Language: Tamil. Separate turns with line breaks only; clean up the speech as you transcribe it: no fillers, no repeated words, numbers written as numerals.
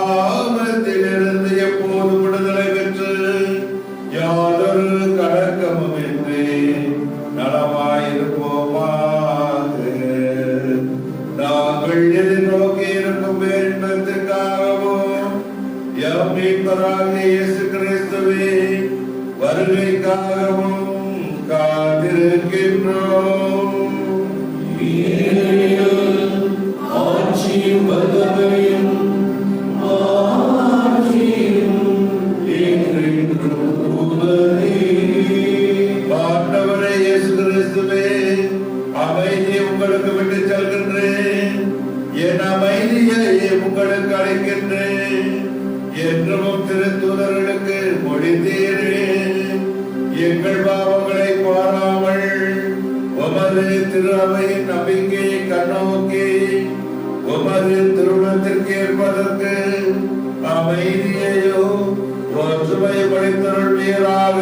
பாவத்திலிருந்து எப்போது விடுதலை பெற்று யாதொரு கலக்கமும் இன்றி நலமாயிருப்போமாக. நாங்கள் எதிர்நோக்கி இருக்கும் இன்பத்திற்காகவும் எம் மீட்பராகிய இயேசு கிறிஸ்துவே வருகைக்காகவும் காத்திருக்கின்றோம். ஆட்சியும் வல்லமையும் ஆண்டவரே இயேசு கிறிஸ்துவே, அமைதியை உங்களுக்கு விட்டு செல்கின்றேன், என் அமைதியை உங்களுக்கு அளிக்கின்றேன் என்றும் திருத்தூதர்களுக்கு மொழிந்தீரே. எங்கள் பாவங்களை பாராமல் உமது திரு அவையின் நம்பிக்கையை கண்ணோக்கி உமது திருமணத்திற்கு ஏற்பதற்கு அமைதியையோ ஒற்றுமை படைத்தருள்வீராக.